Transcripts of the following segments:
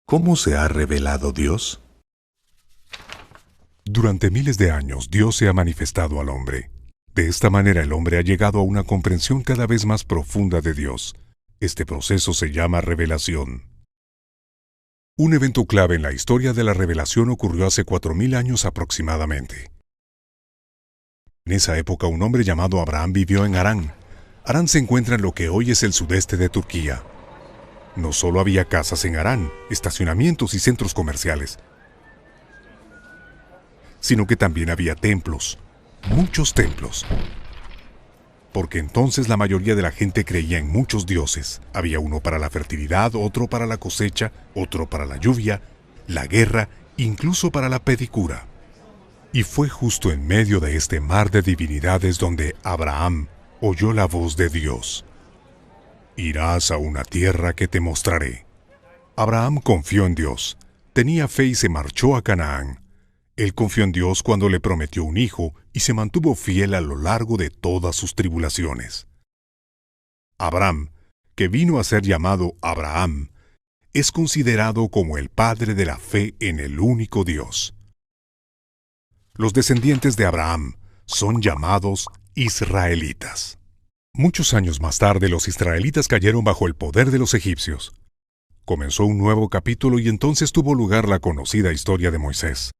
¿Cómo se ha revelado Dios? Durante miles de años, Dios se ha manifestado al hombre. De esta manera, el hombre ha llegado a una comprensión cada vez más profunda de Dios. Este proceso se llama revelación. Un evento clave en la historia de la revelación ocurrió hace 4000 años aproximadamente. En esa época, un hombre llamado Abraham vivió en Harán. Harán se encuentra en lo que hoy es el sudeste de Turquía. No solo había casas en Harán, estacionamientos y centros comerciales, sino que también había templos, muchos templos. Porque entonces la mayoría de la gente creía en muchos dioses. Había uno para la fertilidad, otro para la cosecha, otro para la lluvia, la guerra, incluso para la pedicura. Y fue justo en medio de este mar de divinidades donde Abraham oyó la voz de Dios. Irás a una tierra que te mostraré. Abraham confió en Dios, tenía fe y se marchó a Canaán. Él confió en Dios cuando le prometió un hijo y se mantuvo fiel a lo largo de todas sus tribulaciones. Abraham, que vino a ser llamado Abraham, es considerado como el padre de la fe en el único Dios. Los descendientes de Abraham son llamados israelitas. Muchos años más tarde, los israelitas cayeron bajo el poder de los egipcios. Comenzó un nuevo capítulo y entonces tuvo lugar la conocida historia de Moisés.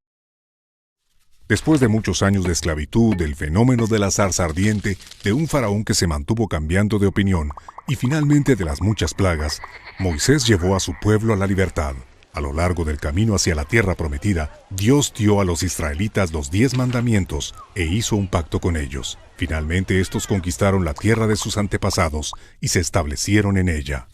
Después de muchos años de esclavitud, del fenómeno de la zarza ardiente, de un faraón que se mantuvo cambiando de opinión y finalmente de las muchas plagas, Moisés llevó a su pueblo a la libertad. A lo largo del camino hacia la tierra prometida, Dios dio a los israelitas los 10 mandamientos e hizo un pacto con ellos. Finalmente estos conquistaron la tierra de sus antepasados y se establecieron en ella.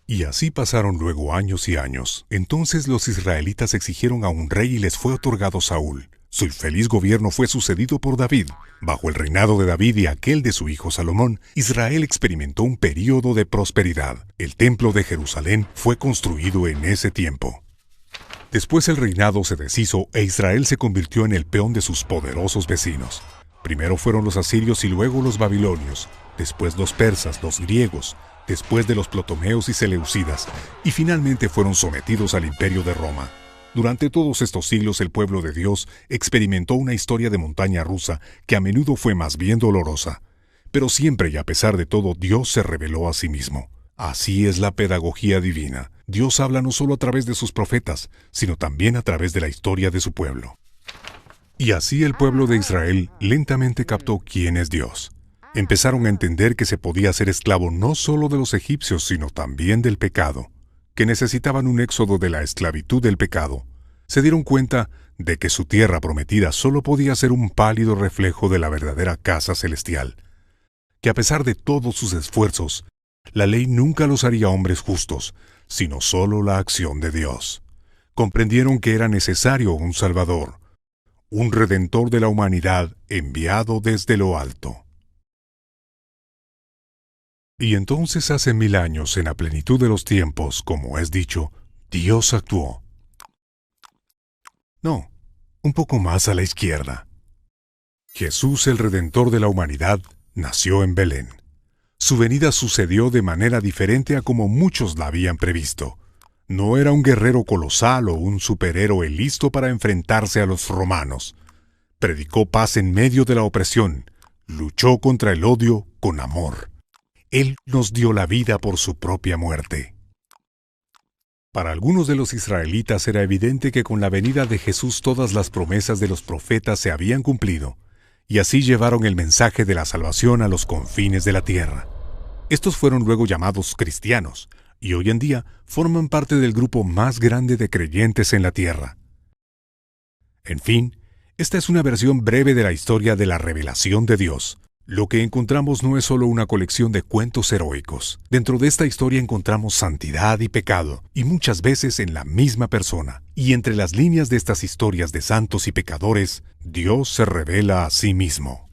Y así pasaron luego años y años. Entonces los israelitas exigieron a un rey y les fue otorgado Saúl. Su infeliz gobierno fue sucedido por David. Bajo el reinado de David y aquel de su hijo Salomón, Israel experimentó un período de prosperidad. El templo de Jerusalén fue construido en ese tiempo. Después el reinado se deshizo e Israel se convirtió en el peón de sus poderosos vecinos. Primero fueron los asirios y luego los babilonios, después los persas, los griegos, después de los ptolemeos y seleucidas, y finalmente fueron sometidos al imperio de Roma. Durante todos estos siglos el pueblo de Dios experimentó una historia de montaña rusa que a menudo fue más bien dolorosa. Pero siempre y a pesar de todo, Dios se reveló a sí mismo. Así es la pedagogía divina. Dios habla no solo a través de sus profetas, sino también a través de la historia de su pueblo. Y así el pueblo de Israel lentamente captó quién es Dios. Empezaron a entender que se podía ser esclavo no solo de los egipcios, sino también del pecado, que necesitaban un éxodo de la esclavitud del pecado. Se dieron cuenta de que su tierra prometida solo podía ser un pálido reflejo de la verdadera casa celestial, que a pesar de todos sus esfuerzos, la ley nunca los haría hombres justos, sino solo la acción de Dios. Comprendieron que era necesario un Salvador, un Redentor de la humanidad enviado desde lo alto. Y entonces hace 1000 años, en la plenitud de los tiempos, como es dicho, Dios actuó. No, un poco más a la izquierda. Jesús, el Redentor de la humanidad, nació en Belén. Su venida sucedió de manera diferente a como muchos la habían previsto. No era un guerrero colosal o un superhéroe listo para enfrentarse a los romanos. Predicó paz en medio de la opresión. Luchó contra el odio con amor. Él nos dio la vida por su propia muerte. Para algunos de los israelitas era evidente que con la venida de Jesús todas las promesas de los profetas se habían cumplido, y así llevaron el mensaje de la salvación a los confines de la tierra. Estos fueron luego llamados cristianos, y hoy en día forman parte del grupo más grande de creyentes en la tierra. En fin, esta es una versión breve de la historia de la revelación de Dios. Lo que encontramos no es solo una colección de cuentos heroicos. Dentro de esta historia encontramos santidad y pecado, y muchas veces en la misma persona. Y entre las líneas de estas historias de santos y pecadores, Dios se revela a sí mismo.